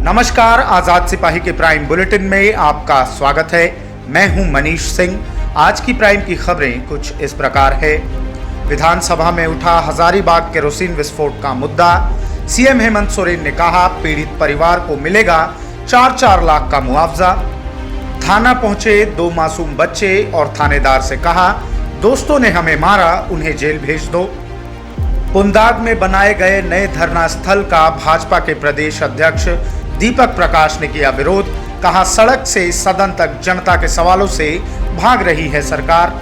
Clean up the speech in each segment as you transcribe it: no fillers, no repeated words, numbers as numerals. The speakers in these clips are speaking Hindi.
नमस्कार, आजाद सिपाही के प्राइम बुलेटिन में आपका स्वागत है। मैं हूं मनीष सिंह। आज की प्राइम की खबरें कुछ इस प्रकार है। विधानसभा में उठा हजारीबाग केरोसिन विस्फोट का मुद्दा। सीएम हेमंत सोरेन ने कहा पीड़ित परिवार को मिलेगा 4-4 लाख का मुआवजा। थाना पहुंचे 2 मासूम बच्चे और थानेदार से कहा दोस्तों ने हमें मारा, उन्हें जेल भेज दो। पुंदाग में बनाए गए नए धरना स्थल का भाजपा के प्रदेश अध्यक्ष दीपक प्रकाश ने किया विरोध। कहा सड़क से सदन तक जनता के सवालों से भाग रही है सरकार।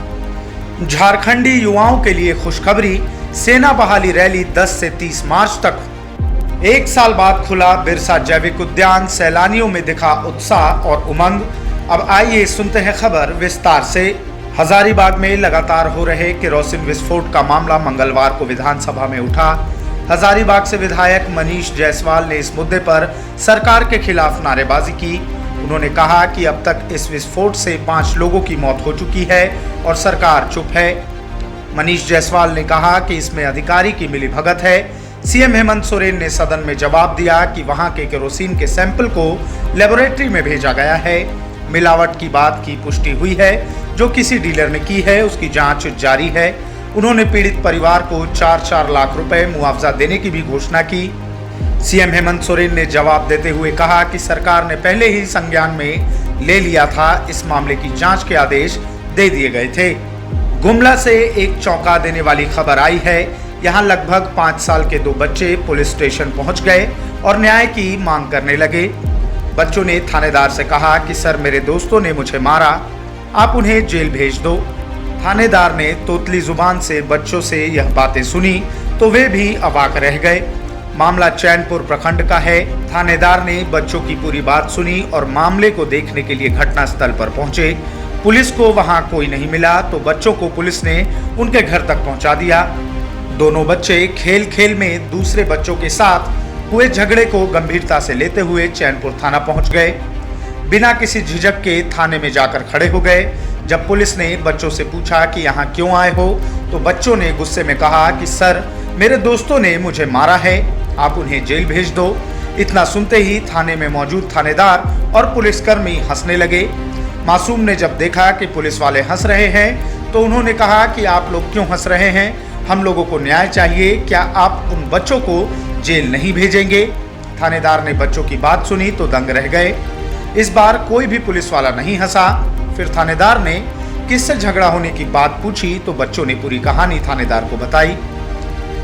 झारखंडी युवाओं के लिए खुशखबरी, सेना बहाली रैली 10 से 30 मार्च तक। 1 साल बाद खुला बिरसा जैविक उद्यान, सैलानियों में दिखा उत्साह और उमंग। अब आइए सुनते हैं खबर विस्तार से। हजारीबाग में लगातार हो रहे केरोसिन विस्फोट का मामला मंगलवार को विधानसभा में उठा। हजारीबाग से विधायक मनीष जायसवाल ने इस मुद्दे पर सरकार के खिलाफ नारेबाजी की। उन्होंने कहा कि अब तक इस विस्फोट से 5 लोगों की मौत हो चुकी है और सरकार चुप है। मनीष जायसवाल ने कहा कि इसमें अधिकारी की मिलीभगत है। सीएम हेमंत सोरेन ने सदन में जवाब दिया कि वहां के केरोसिन के सैंपल को लेबोरेटरी में भेजा गया है। मिलावट की बात की पुष्टि हुई है, जो किसी डीलर ने की है उसकी जांच जारी है। उन्होंने पीड़ित परिवार को 4-4 लाख रुपए मुआवजा देने की भी घोषणा की। सीएम हेमंत सोरेन ने जवाब देते हुए कहा कि सरकार ने पहले ही संज्ञान में ले लिया था, इस मामले की जांच के आदेश दे दिए गए थे। गुमला से एक चौंका देने वाली खबर आई है। यहां लगभग 5 साल के 2 बच्चे पुलिस स्टेशन पहुंच गए और न्याय की मांग करने लगे। बच्चों ने थानेदार से कहा कि सर मेरे दोस्तों ने मुझे मारा, आप उन्हें जेल भेज दो। थानेदार ने तोतली जुबान से बच्चों से यह बातें सुनी तो वे भी अवाक रह गए। मामला चैनपुर प्रखंड का है। थानेदार ने बच्चों की पूरी बात सुनी और मामले को देखने के लिए घटनास्थल पर पहुंचे। पुलिस को वहां कोई नहीं मिला तो बच्चों को पुलिस ने उनके घर तक पहुंचा दिया। दोनों बच्चे खेल खेल में दूसरे बच्चों के साथ हुए झगड़े को गंभीरता से लेते हुए चैनपुर थाना पहुंच गए। बिना किसी झिझक के थाने में जाकर खड़े हो गए। जब पुलिस ने बच्चों से पूछा कि यहाँ क्यों आए हो तो बच्चों ने गुस्से में कहा कि सर मेरे दोस्तों ने मुझे मारा है, आप उन्हें जेल भेज दो। इतना सुनते ही थाने में मौजूद थानेदार और पुलिसकर्मी हंसने लगे। मासूम ने जब देखा कि पुलिस वाले हंस रहे हैं तो उन्होंने कहा कि आप लोग क्यों हंस रहे हैं, हम लोगों को न्याय चाहिए, क्या आप उन बच्चों को जेल नहीं भेजेंगे? थानेदार ने बच्चों की बात सुनी तो दंग रह गए। इस बार कोई भी पुलिस वाला नहीं हंसा। फिर थानेदार ने किससे झगड़ा होने की बात पूछी तो बच्चों ने पूरी कहानी थानेदार को बताई।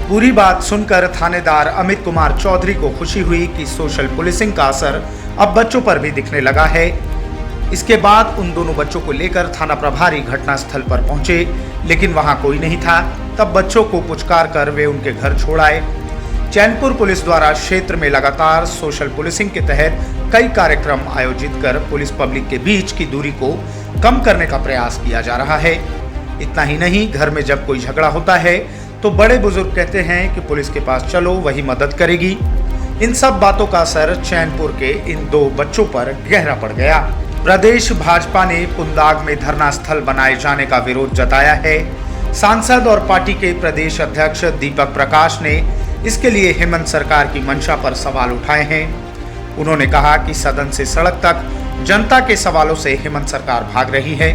पूरी बात सुनकर थानेदार अमित कुमार चौधरी को खुशी हुई कि सोशल पुलिसिंग का असर अब बच्चों पर भी दिखने लगा है। इसके बाद उन दोनों बच्चों को लेकर थाना प्रभारी घटनास्थल पर पहुंचे, लेकिन वहां कोई नहीं था। तब बच्चों को पुचकार कर वे उनके घर छोड़ आए। चैनपुर पुलिस द्वारा क्षेत्र में लगातार सोशल पुलिसिंग के तहत कई कार्यक्रम आयोजित कर पुलिस पब्लिक के बीच की दूरी को कम करने का प्रयास किया जा रहा है। इतना ही नहीं, घर में जब कोई झगड़ा होता है तो बड़े बुजुर्ग कहते हैं कि पुलिस के पास चलो, वही मदद करेगी। इन सब बातों का असर चैनपुर के इन 2 बच्चों पर गहरा पड़ गया। प्रदेश भाजपा ने पुंदाग में धरना स्थल बनाए जाने का विरोध जताया है। सांसद और पार्टी के प्रदेश अध्यक्ष दीपक प्रकाश ने इसके लिए हेमंत सरकार की मंशा पर सवाल उठाए हैं। उन्होंने कहा कि सदन से सड़क तक जनता के सवालों से हेमंत सरकार भाग रही है।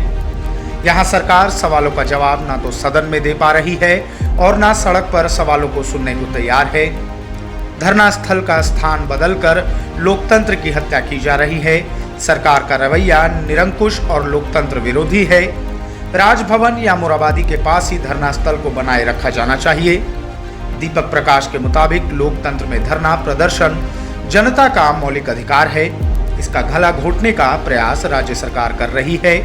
यहां सरकार सवालों का जवाब ना तो सदन में दे पा रही है और ना सड़क पर सवालों को सुनने को तैयार है। धरना स्थल का स्थान बदलकर लोकतंत्र की हत्या की जा रही है। सरकार का रवैया निरंकुश और लोकतंत्र विरोधी है। राजभवन या मोराबादी के पास ही धरना स्थल को बनाए रखा जाना चाहिए। दीपक प्रकाश के मुताबिक लोकतंत्र में धरना प्रदर्शन जनता का मौलिक अधिकार है। इसका गला घोटने का प्रयास राज्य सरकार कर रही है।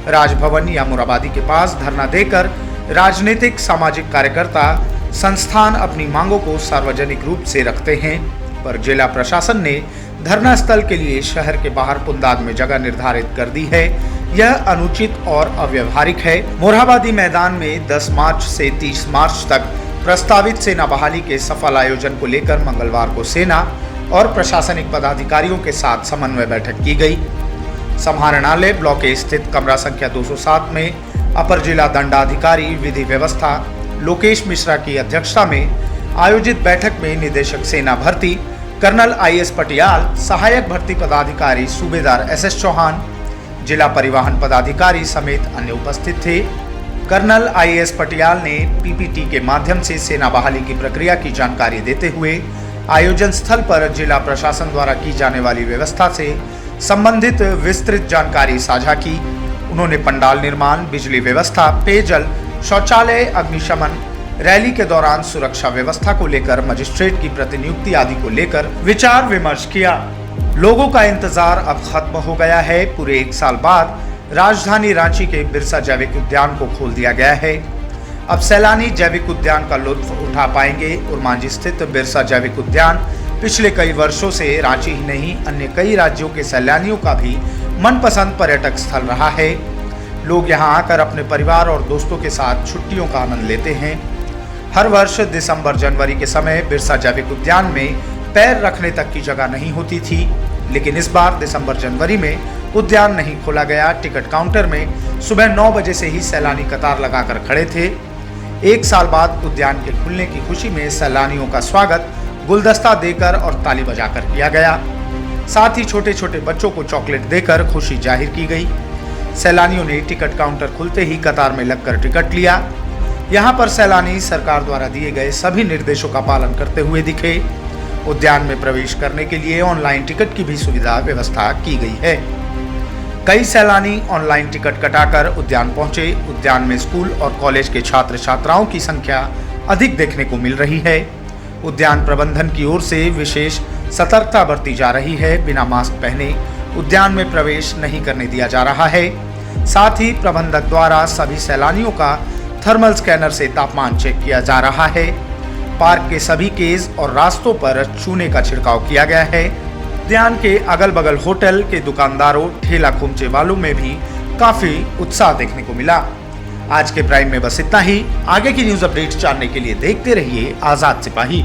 राजभवन या मोराबादी के पास धरना देकर राजनीतिक सामाजिक कार्यकर्ता संस्थान अपनी मांगों को सार्वजनिक रूप से रखते हैं, पर जिला प्रशासन ने धरना स्थल के लिए शहर के बाहर पुंदाग में जगह निर्धारित कर दी है। यह अनुचित और अव्यवहारिक है। मोरहाबादी मैदान में 10 मार्च से 30 मार्च तक प्रस्तावित सेना बहाली के सफल आयोजन को लेकर मंगलवार को सेना और प्रशासनिक पदाधिकारियों के साथ समन्वय बैठक की गई। समाहरणालय ब्लॉक ए स्थित कमरा संख्या 207 में अपर जिला दंडाधिकारी विधि व्यवस्था लोकेश मिश्रा की अध्यक्षता में आयोजित बैठक में निदेशक सेना भर्ती कर्नल आईएएस पटियाल, सहायक भर्ती पदाधिकारी सूबेदार एसएस चौहान, जिला परिवहन पदाधिकारी समेत अन्य उपस्थित थे। कर्नल आईएएस पटियाल ने पीपीटी के माध्यम से सेना बहाली की प्रक्रिया की जानकारी देते हुए आयोजन स्थल पर जिला प्रशासन द्वारा की जाने वाली व्यवस्था से संबंधित विस्तृत जानकारी साझा की। उन्होंने पंडाल निर्माण, बिजली व्यवस्था, पेयजल, शौचालय, अग्निशमन, रैली के दौरान सुरक्षा व्यवस्था को लेकर मजिस्ट्रेट की प्रतिनियुक्ति आदि को लेकर विचार विमर्श किया। लोगों का इंतजार अब खत्म हो गया है। पूरे 1 साल बाद राजधानी रांची के बिरसा जैविक उद्यान को खोल दिया गया है। अब सैलानी जैविक उद्यान का लुत्फ उठा पाएंगे। उरमांझी स्थित बिरसा जैविक उद्यान पिछले कई वर्षों से रांची ही नहीं अन्य कई राज्यों के सैलानियों का भी मनपसंद पर्यटक स्थल रहा है। लोग यहां आकर अपने परिवार और दोस्तों के साथ छुट्टियों का आनंद लेते हैं। हर वर्ष दिसंबर जनवरी के समय बिरसा जैविक उद्यान में पैर रखने तक की जगह नहीं होती थी, लेकिन इस बार दिसंबर जनवरी में उद्यान नहीं खोला गया। टिकट काउंटर में सुबह 9 बजे से ही सैलानी कतार लगाकर खड़े थे। 1 साल बाद उद्यान के खुलने की खुशी में सैलानियों का स्वागत गुलदस्ता देकर और ताली बजाकर किया गया। साथ ही छोटे छोटे बच्चों को चॉकलेट देकर खुशी जाहिर की गई। सैलानियों ने टिकट काउंटर खुलते ही कतार में लगकर टिकट लिया। यहाँ पर सैलानी सरकार द्वारा दिए गए सभी निर्देशों का पालन करते हुए दिखे। उद्यान में प्रवेश करने के लिए ऑनलाइन टिकट की भी सुविधा व्यवस्था की गई है। कई सैलानी ऑनलाइन टिकट कटाकर उद्यान पहुंचे। उद्यान में स्कूल और कॉलेज के छात्र छात्राओं की संख्या अधिक देखने को मिल रही है। उद्यान प्रबंधन की ओर से विशेष सतर्कता बरती जा रही है। बिना मास्क पहने उद्यान में प्रवेश नहीं करने दिया जा रहा है। साथ ही प्रबंधक द्वारा सभी सैलानियों का थर्मल स्कैनर से तापमान चेक किया जा रहा है। पार्क के सभी केज और रास्तों पर चूने का छिड़काव किया गया है। उद्यान के अगल बगल होटल के दुकानदारों, ठेला खोमचे वालों में भी काफी उत्साह देखने को मिला। आज के प्राइम में बस इतना ही। आगे की न्यूज अपडेट्स जानने के लिए देखते रहिए आजाद सिपाही।